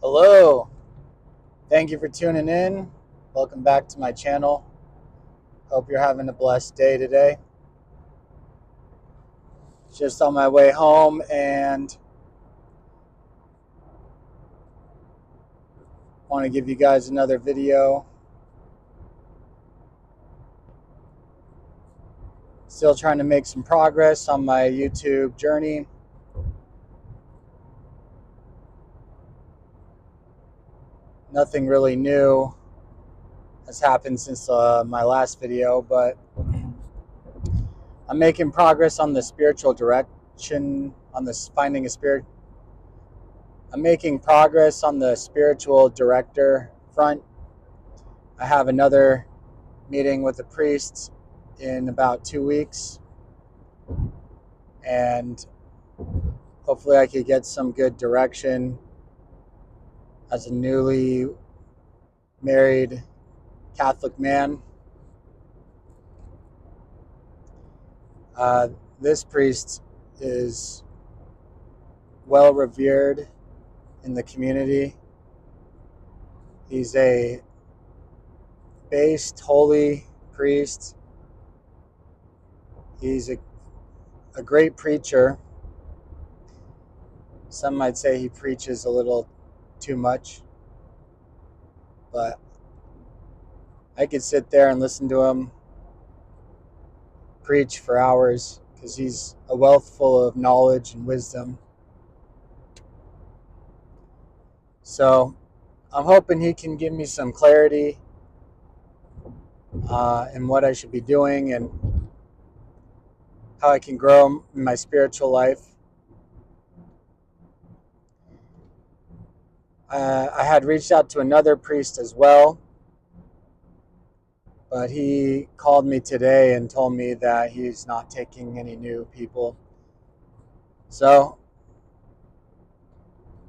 Hello, thank you for tuning in. Welcome back to my channel. Hope you're having a blessed day today. Just on my way home and want to give you guys another video. Still trying to make some progress on my YouTube journey. Nothing really new has happened since my last video, but I'm making progress on the spiritual direction, on this finding a spirit. I'm making progress on the spiritual director front. I have another meeting with a priest in about 2 weeks, and hopefully I could get some good direction as a newly married Catholic man. This priest is well revered in the community. He's a based holy priest. He's a great preacher. Some might say he preaches a little too much, but I could sit there and listen to him preach for hours because he's a wealth full of knowledge and wisdom. So I'm hoping he can give me some clarity in what I should be doing and how I can grow in my spiritual life. I had reached out to another priest as well, but he called me today and told me that he's not taking any new people. So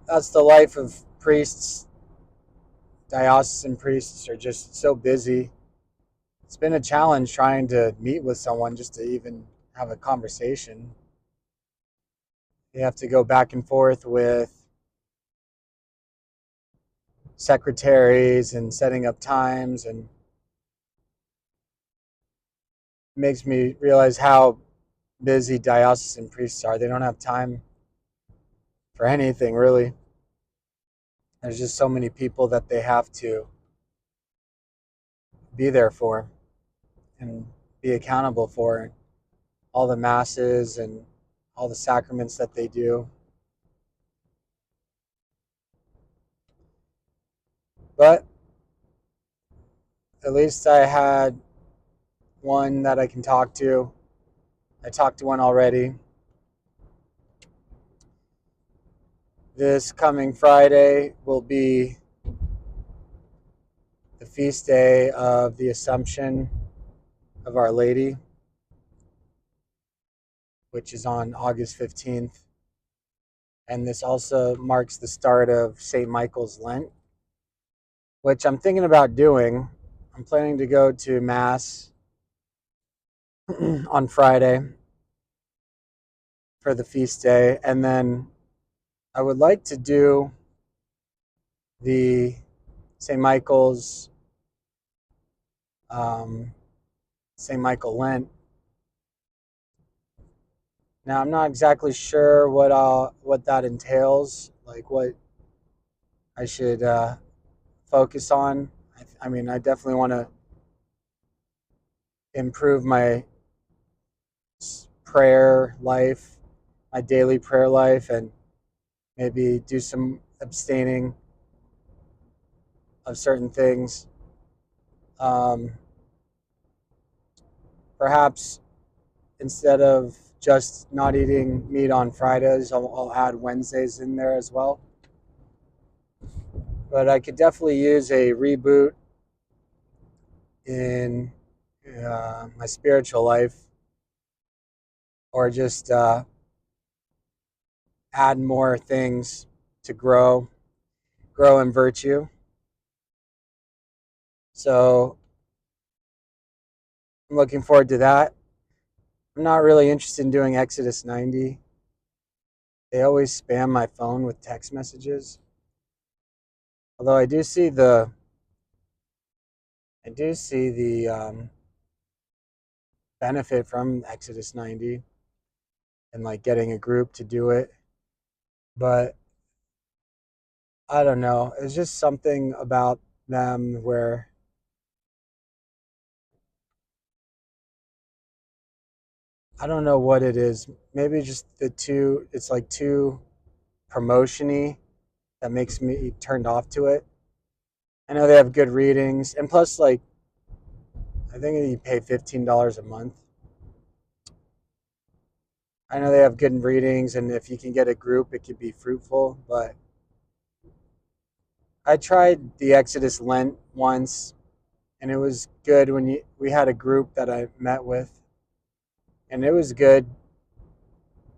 that's the life of priests. Diocesan priests are just so busy. It's been a challenge trying to meet with someone just to even have a conversation. You have to go back and forth with secretaries and setting up times, and it makes me realize how busy diocesan priests are. They don't have time for anything, really. There's just so many people that they have to be there for and be accountable for, all the masses and all the sacraments that they do. But at least I had one that I can talk to. I talked to one already. This coming Friday will be the feast day of the Assumption of Our Lady, which is on August 15th. And this also marks the start of St. Michael's Lent, which I'm thinking about doing. I'm planning to go to Mass on Friday for the feast day. And then I would like to do the St. Michael's, St. Michael Lent. Now I'm not exactly sure what that entails, like what I should focus on. I mean, I definitely want to improve my prayer life, my daily prayer life, and maybe do some abstaining of certain things. Um, Perhaps instead of just not eating meat on Fridays, I'll add Wednesdays in there as well. But I could definitely use a reboot in my spiritual life, or just add more things to grow in virtue. So I'm looking forward to that. I'm not really interested in doing Exodus 90. They always spam my phone with text messages. Although I do see the benefit from Exodus 90 and like getting a group to do it, but I don't know. It's just something about them where I don't know what it is. Maybe just it's like too promotion-y that makes me turned off to it. I know they have good readings, and plus, like, I think you pay $15 a month. I know they have good readings, and if you can get a group, it could be fruitful. But I tried the Exodus Lent once, and it was good we had a group that I met with, and it was good.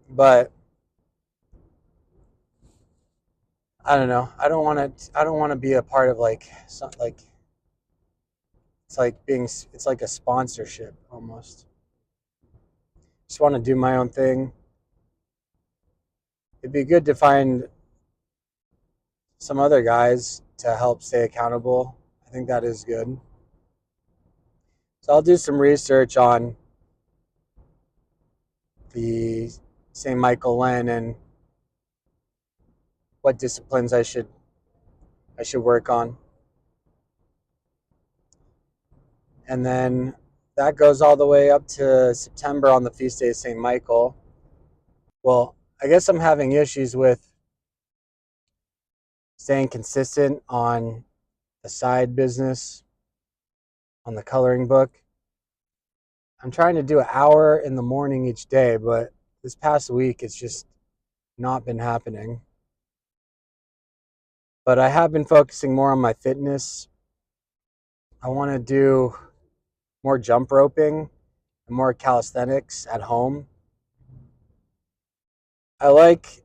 But I don't know. I don't want to. I don't want to be a part of like like it's like being. It's like a sponsorship almost. Just want to do my own thing. It'd be good to find some other guys to help stay accountable. I think that is good. So I'll do some research on the St. Michael Len and what disciplines I should work on. And then that goes all the way up to September on the feast day of St. Michael. Well, I guess I'm having issues with staying consistent on the side business on the coloring book. I'm trying to do an hour in the morning each day, but this past week it's just not been happening. But I have been focusing more on my fitness. I want to do more jump roping and more calisthenics at home. I like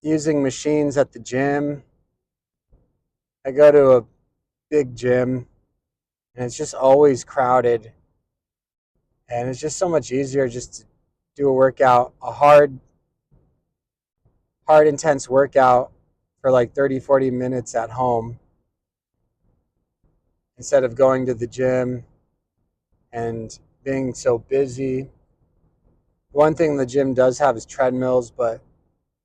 using machines at the gym. I go to a big gym and it's just always crowded. And it's just so much easier just to do a workout, a hard, intense workout for like 30, 40 minutes at home instead of going to the gym and being so busy. One thing the gym does have is treadmills, but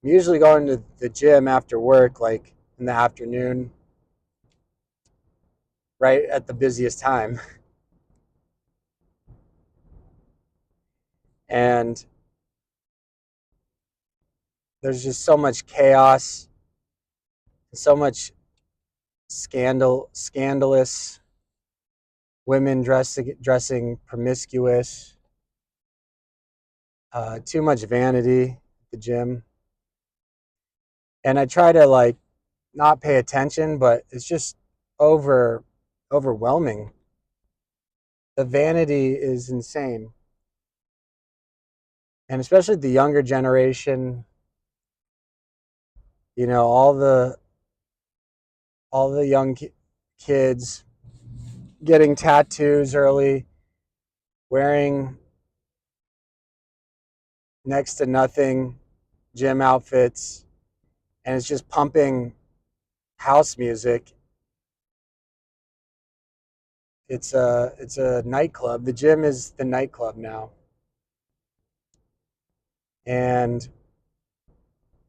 I'm usually going to the gym after work, like in the afternoon, right at the busiest time. And there's just so much chaos, so much scandalous women dressing promiscuous, too much vanity at the gym. And I try to like not pay attention, but it's just overwhelming. The vanity is insane. And especially the younger generation, all the young kids getting tattoos early, wearing next to nothing gym outfits, and it's just pumping house music. It's a nightclub. The gym is the nightclub now. And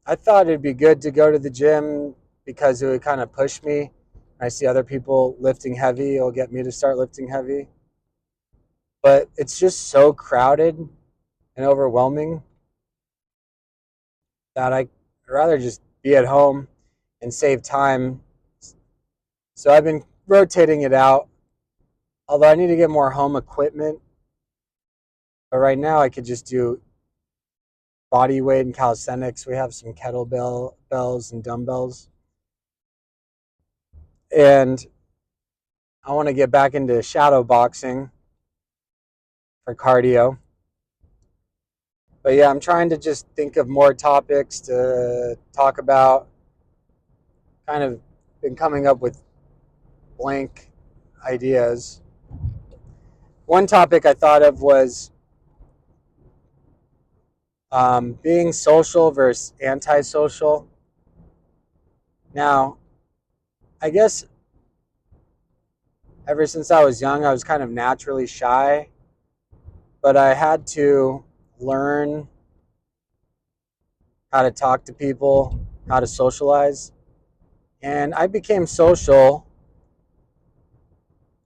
I thought it'd be good to go to the gym because it would kind of push me. I see other people lifting heavy, it'll get me to start lifting heavy. But it's just so crowded and overwhelming that I'd rather just be at home and save time. So I've been rotating it out. Although I need to get more home equipment. But right now I could just do body weight and calisthenics. We have some kettlebells and dumbbells. And I want to get back into shadow boxing for cardio. But yeah, I'm trying to just think of more topics to talk about. Kind of been coming up with blank ideas. One topic I thought of was being social versus antisocial. Now, I guess ever since I was young, I was kind of naturally shy, but I had to learn how to talk to people, how to socialize. And I became social,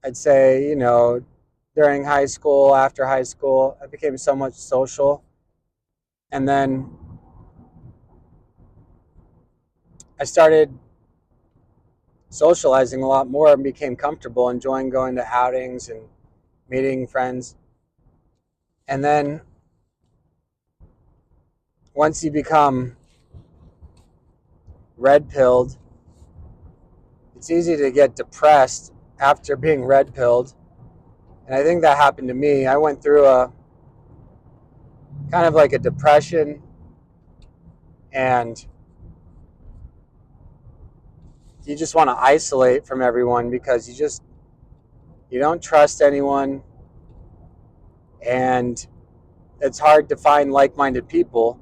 I'd say, during high school, after high school, I became so much social. And then I started socializing a lot more and became comfortable, enjoying going to outings and meeting friends. And then once you become red pilled, it's easy to get depressed after being red pilled. And I think that happened to me. I went through a kind of like a depression, and you just want to isolate from everyone because you don't trust anyone, and it's hard to find like-minded people.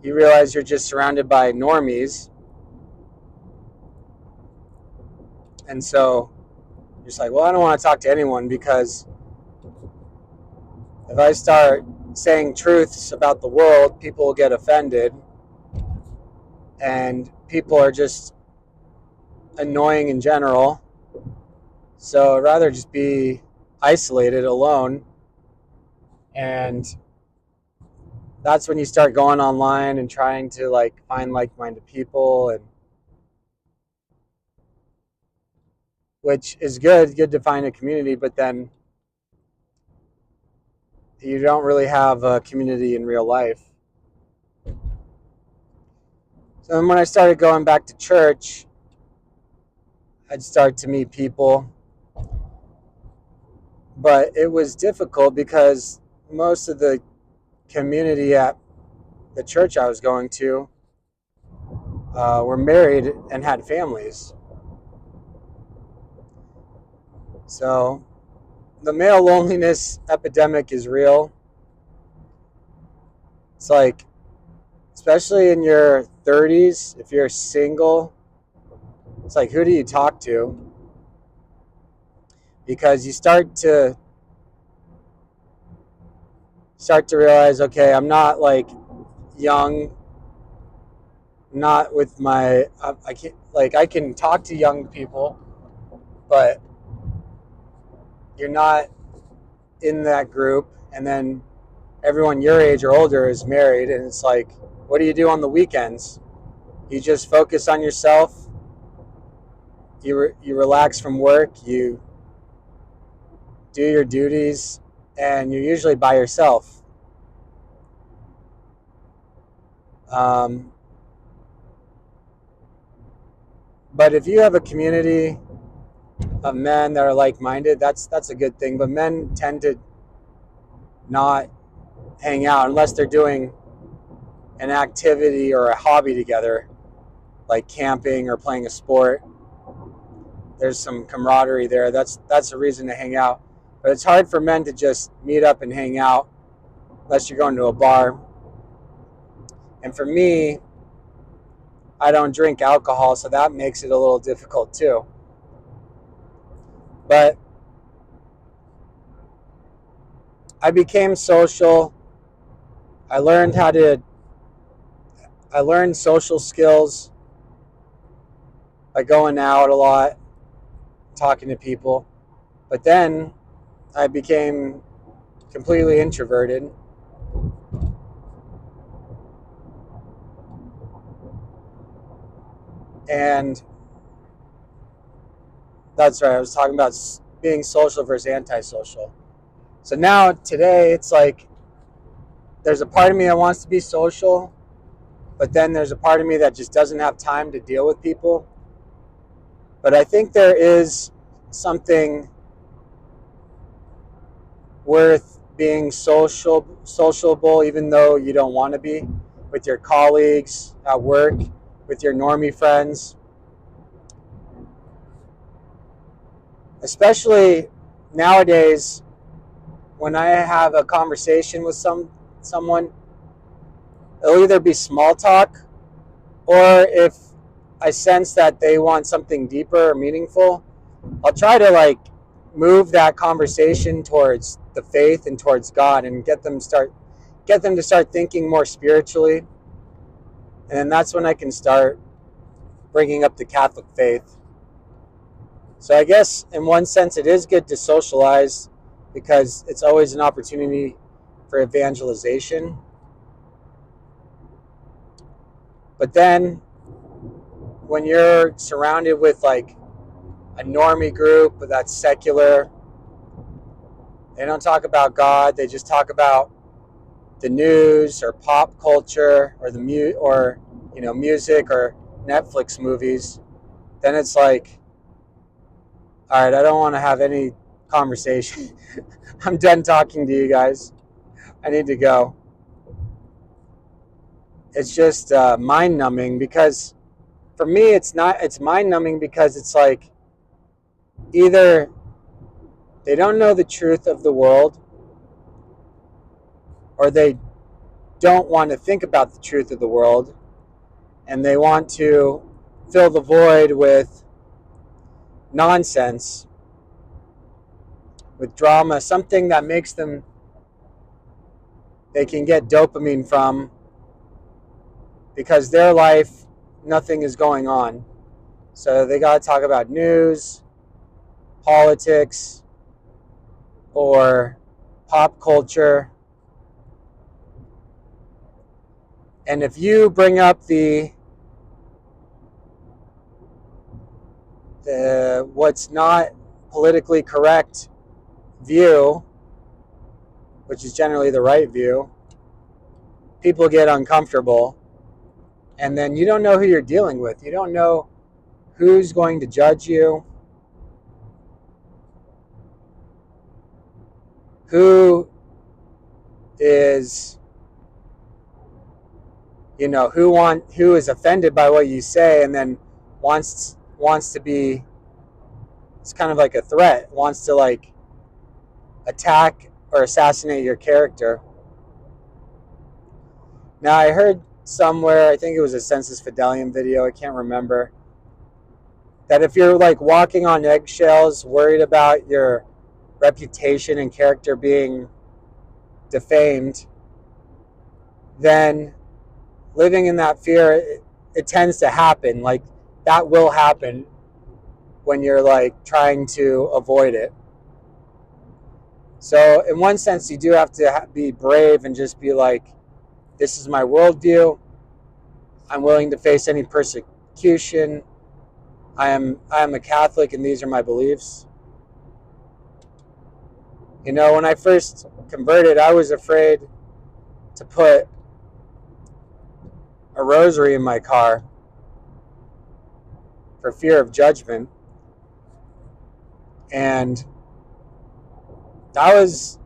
You realize you're just surrounded by normies, and so you're just like, well, I don't want to talk to anyone because if I start saying truths about the world, people will get offended, and people are just annoying in general. So I'd rather just be isolated, alone. And that's when you start going online and trying to find like-minded people, and which is good to find a community, but then you don't really have a community in real life. So then when I started going back to church, I'd start to meet people, but it was difficult because most of the community at the church I was going to were married and had families. So the male loneliness epidemic is real. It's like, especially in your 30s, if you're single, it's like, who do you talk to? Because you start to realize, okay, I'm not young, not with my, I can't, I can talk to young people, but you're not in that group. And then everyone your age or older is married, and it's like, what do you do on the weekends? You just focus on yourself. You relax from work. You do your duties, and you're usually by yourself. But if you have a community of men that are like-minded, that's a good thing. But men tend to not hang out unless they're doing an activity or a hobby together, like camping or playing a sport. There's some camaraderie there. That's a reason to hang out. But it's hard for men to just meet up and hang out unless you're going to a bar. And for me, I don't drink alcohol, so that makes it a little difficult too. But I became social. I learned social skills by going out a lot, talking to people. But then I became completely introverted. And that's right, I was talking about being social versus antisocial. So now, today, it's like there's a part of me that wants to be social, but then there's a part of me that just doesn't have time to deal with people. But I think there is something worth being sociable, even though you don't want to be, with your colleagues at work, with your normie friends. Especially nowadays, when I have a conversation with someone, it'll either be small talk, or if I sense that they want something deeper or meaningful, I'll try to like move that conversation towards the faith and towards God and get them to start thinking more spiritually. And then that's when I can start bringing up the Catholic faith. So I guess in one sense it is good to socialize because it's always an opportunity for evangelization. But then when you're surrounded with like a normie group that's secular, they don't talk about God, they just talk about the news or pop culture or music or Netflix movies, then it's like, all right, I don't want to have any conversation. I'm done talking to you guys. I need to go. It's just mind numbing because for me, it's mind numbing because it's like either they don't know the truth of the world or they don't want to think about the truth of the world and they want to fill the void with nonsense, with drama, something that makes they can get dopamine from because their life, nothing is going on. So they got to talk about news, politics, or pop culture. And if you bring up the what's not politically correct view, which is generally the right view, people get uncomfortable. And then you don't know who you're dealing with. You don't know who's going to judge you, who is who is offended by what you say and then wants to be, it's kind of like a threat, wants to like attack or assassinate your character. Now I heard somewhere, I think it was a Census Fidelium video, I can't remember, that if you're like walking on eggshells, worried about your reputation and character being defamed, then living in that fear, it tends to happen. Like that will happen when you're like trying to avoid it. So in one sense, you do have to be brave and just be like, this is my worldview. I'm willing to face any persecution. I am a Catholic and these are my beliefs. When I first converted, I was afraid to put a rosary in my car for fear of judgment. And I was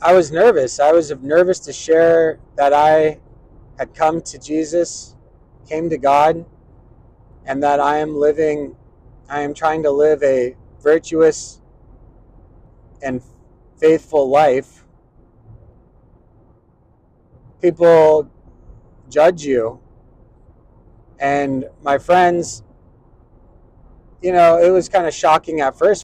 nervous. I was nervous to share that I had come to Jesus, came to God, and that I am trying to live a virtuous and faithful life. People judge you. And my friends, it was kind of shocking at first